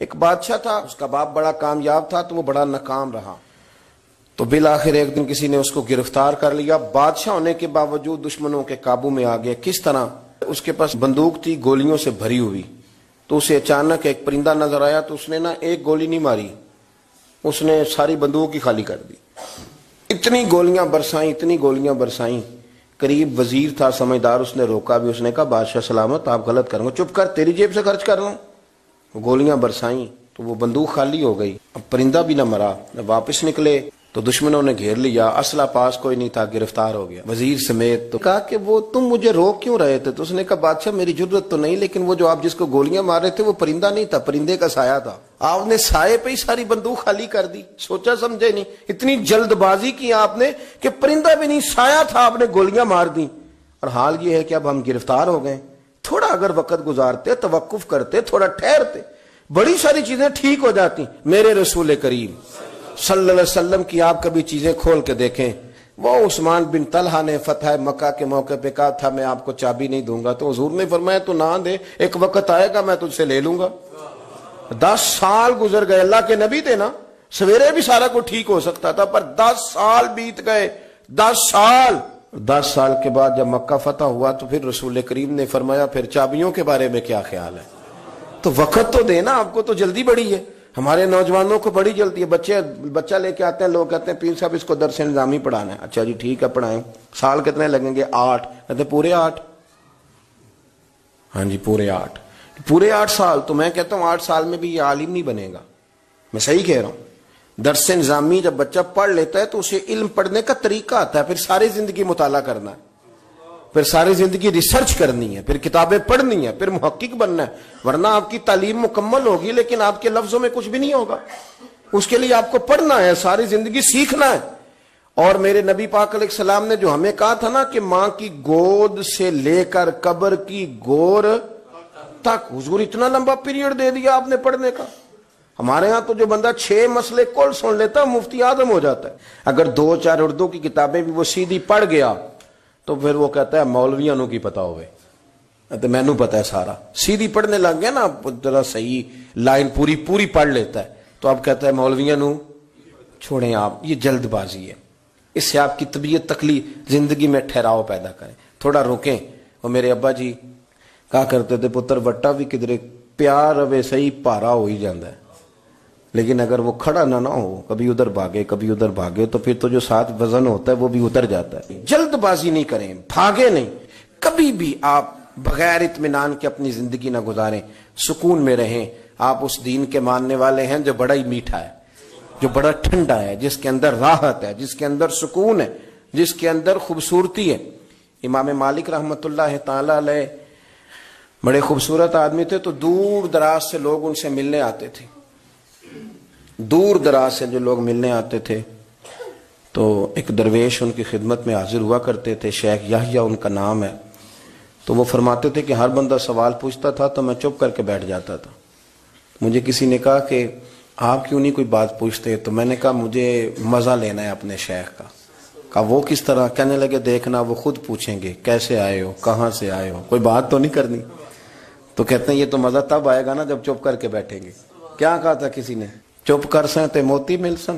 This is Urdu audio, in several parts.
ایک بادشاہ تھا، اس کا باپ بڑا کامیاب تھا تو وہ بڑا ناکام رہا، تو بالآخر ایک دن کسی نے اس کو گرفتار کر لیا، بادشاہ ہونے کے باوجود دشمنوں کے قابو میں آ گیا۔ کس طرح؟ اس کے پاس بندوق تھی گولیوں سے بھری ہوئی، تو اسے اچانک ایک پرندہ نظر آیا تو اس نے ایک گولی نہیں ماری، اس نے ساری بندوق ہی خالی کر دی، اتنی گولیاں برسائیں، اتنی گولیاں برسائیں۔ قریب وزیر تھا سمجھدار، اس نے روکا بھی، اس نے کہا بادشاہ سلامت، آپ غلط کریں گے، چپ کر، تیری جیب سے خرچ کر رہا ہوں۔ گولیاں برسائیں تو وہ بندوق خالی ہو گئی، اب پرندہ بھی نہ مرا، واپس نکلے تو دشمنوں نے گھیر لیا، اسلحہ پاس کوئی نہیں تھا، گرفتار ہو گیا وزیر سمیت۔ تو کہا کہ وہ تم مجھے روک کیوں رہے تھے؟ تو اس نے کہا بادشاہ میری جرت تو نہیں، لیکن وہ جو آپ جس کو گولیاں مار رہے تھے وہ پرندہ نہیں تھا، پرندے کا سایہ تھا، آپ نے سائے پہ ہی ساری بندوق خالی کر دی، سوچا سمجھے نہیں، اتنی جلد بازی کی آپ نے کہ پرندہ بھی نہیں، سایہ تھا، آپ نے گولیاں مار دی۔ اور حال یہ ہے کہ اب ہم گرفتار ہو گئے، تھوڑا اگر وقت گزارتے، توقف کرتے، تھوڑا ٹھہرتے، بڑی ساری چیزیں ٹھیک ہو جاتی۔ میرے رسول کریم صلی اللہ علیہ وسلم کی آپ کبھی چیزیں کھول کے دیکھیں، وہ عثمان بن طلحہ نے فتح مکہ کے موقع پہ کہا تھا میں آپ کو چابی نہیں دوں گا، تو حضور نے فرمایا تو نہ دے، ایک وقت آئے گا میں تجھ سے لے لوں گا۔ 10 سال گزر گئے، اللہ کے نبی تھے نا، سویرے بھی سارا کچھ ٹھیک ہو سکتا تھا، پر 10 سال بیت گئے، 10 سال کے بعد جب مکہ فتح ہوا تو پھر رسول کریم نے فرمایا پھر چابیوں کے بارے میں کیا خیال ہے؟ تو وقت تو دینا، آپ کو تو جلدی بڑی ہے، ہمارے نوجوانوں کو بڑی جلدی ہے، بچہ لے کے آتے ہیں، لوگ کہتے ہیں پیر صاحب اس کو درس نظامی پڑھانا ہے، اچھا جی ٹھیک ہے پڑھائیں، سال کتنے لگیں گے؟ 8، کہتے ہیں پورے 8؟ ہاں جی پورے 8 سال، تو میں کہتا ہوں 8 سال میں بھی یہ عالم نہیں بنے گا، میں صحیح کہہ رہا ہوں۔ درس نظامی جب بچہ پڑھ لیتا ہے تو اسے علم پڑھنے کا طریقہ آتا ہے، پھر ساری زندگی مطالعہ کرنا ہے، پھر ساری زندگی ریسرچ کرنی ہے، پھر کتابیں پڑھنی ہے، پھر محقق بننا ہے، ورنہ آپ کی تعلیم مکمل ہوگی لیکن آپ کے لفظوں میں کچھ بھی نہیں ہوگا، اس کے لیے آپ کو پڑھنا ہے، ساری زندگی سیکھنا ہے۔ اور میرے نبی پاک علیہ السلام نے جو ہمیں کہا تھا نا کہ ماں کی گود سے لے کر قبر کی گور تک، حضور اتنا لمبا پیریڈ دے دیا آپ نے پڑھنے کا۔ ہمارے ہاں تو جو بندہ 6 مسئلے کل سن لیتا ہے مفتی اعظم ہو جاتا ہے، اگر 2-4 اردو کی کتابیں بھی وہ سیدھی پڑھ گیا تو پھر وہ کہتا ہے مولویوں کی پتا ہوئے، تو میں نو پتا ہے سارا، سیدھی پڑھنے لگ گیا نا، ذرا صحیح لائن پوری پڑھ لیتا ہے تو اب کہتا ہے مولویوں چھوڑیں آپ، یہ جلد بازی ہے، اس سے آپ کی طبیعت تکلیف، زندگی میں ٹھہراؤ پیدا کریں، تھوڑا روکیں۔ اور میرے ابا جی کہا کرتے تھے پتر وٹا بھی کدھر پیار روے صحیح پارا ہو ہی جاندہ ہے، لیکن اگر وہ کھڑا نہ ہو، کبھی ادھر بھاگے تو پھر تو جو ساتھ وزن ہوتا ہے وہ بھی اتر جاتا ہے۔ جلد بازی نہیں کریں، بھاگے نہیں، کبھی بھی آپ بغیر اطمینان کے اپنی زندگی نہ گزاریں، سکون میں رہیں۔ آپ اس دین کے ماننے والے ہیں جو بڑا ہی میٹھا ہے، جو بڑا ٹھنڈا ہے، جس کے اندر راحت ہے، جس کے اندر سکون ہے، جس کے اندر خوبصورتی ہے۔ امام مالک رحمت اللہ تعالی علیہ بڑے خوبصورت آدمی تھے، تو دور دراز سے لوگ ان سے ملنے آتے تھے، دور دراز سے جو لوگ ملنے آتے تھے تو ایک درویش ان کی خدمت میں حاضر ہوا کرتے تھے، شیخ یحییٰ ان کا نام ہے، تو وہ فرماتے تھے کہ ہر بندہ سوال پوچھتا تھا تو میں چپ کر کے بیٹھ جاتا تھا۔ مجھے کسی نے کہا کہ آپ کیوں نہیں کوئی بات پوچھتے؟ تو میں نے کہا مجھے مزہ لینا ہے اپنے شیخ کا۔ کہا وہ کس طرح؟ کہنے لگے دیکھنا وہ خود پوچھیں گے کیسے آئے ہو، کہاں سے آئے ہو، کوئی بات تو نہیں کرنی۔ تو کہتے ہیں یہ تو مزہ تب آئے گا نا جب چپ کر کے بیٹھیں گے۔ کیا کہا تھا کسی نے؟ چپ کر سن تے موتی مل سن،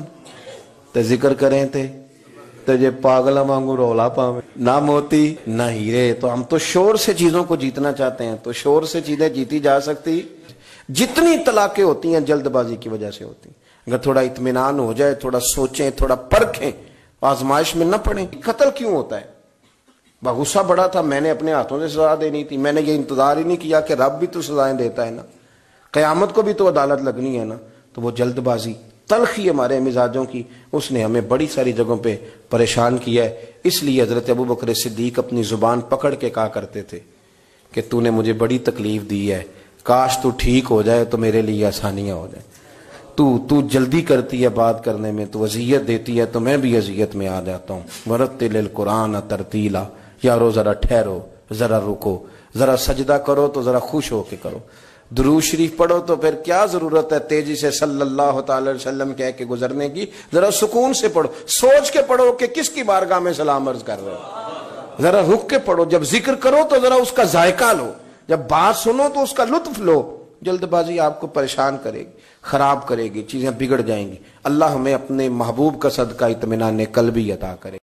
تے ذکر کریں تے جے پاگلا وانگو رولا پاویں، نہ موتی نہ ہیرے۔ تو ہم تو شور سے چیزوں کو جیتنا چاہتے ہیں، تو شور سے چیزیں جیتی جا سکتی، جتنی طلاقیں ہوتی ہیں جلد بازی کی وجہ سے ہوتی ہیں۔ اگر تھوڑا اطمینان ہو جائے، تھوڑا سوچیں، تھوڑا پرکھیں، آزمائش میں نہ پڑیں۔ قتل کیوں ہوتا ہے؟ غصہ بڑا تھا، میں نے اپنے ہاتھوں سے سزا دینی تھی، میں نے یہ انتظار ہی نہیں کیا کہ رب بھی تو سزائیں دیتا ہے نا، قیامت کو بھی تو عدالت لگنی ہے نا۔ تو وہ جلد بازی، تلخی ہمارے مزاجوں کی، اس نے ہمیں بڑی ساری جگہوں پہ پریشان کیا ہے۔ اس لیے حضرت ابوبکر صدیق اپنی زبان پکڑ کے کہا کرتے تھے کہ تو نے مجھے بڑی تکلیف دی ہے، کاش تو ٹھیک ہو جائے تو میرے لیے آسانیاں ہو جائیں۔ تو جلدی کرتی ہے بات کرنے میں، تو اذیت دیتی ہے تو میں بھی اذیت میں آ جاتا ہوں۔ ورتل القرآن ترتیلا، یارو ذرا ٹھہرو، ذرا رکو، ذرا سجدہ کرو تو ذرا خوش ہو کے کرو، درود شریف پڑھو تو پھر کیا ضرورت ہے تیزی سے صلی اللہ تعالی وسلم کہہ کے گزرنے کی، ذرا سکون سے پڑھو، سوچ کے پڑھو کہ کس کی بارگاہ میں سلام عرض کر رہے ہو، ذرا رک کے پڑھو، جب ذکر کرو تو ذرا اس کا ذائقہ لو، جب بات سنو تو اس کا لطف لو، جلد بازی آپ کو پریشان کرے گی، خراب کرے گی، چیزیں بگڑ جائیں گی۔ اللہ ہمیں اپنے محبوب کا صدقہ اطمینان قلبی عطا کرے۔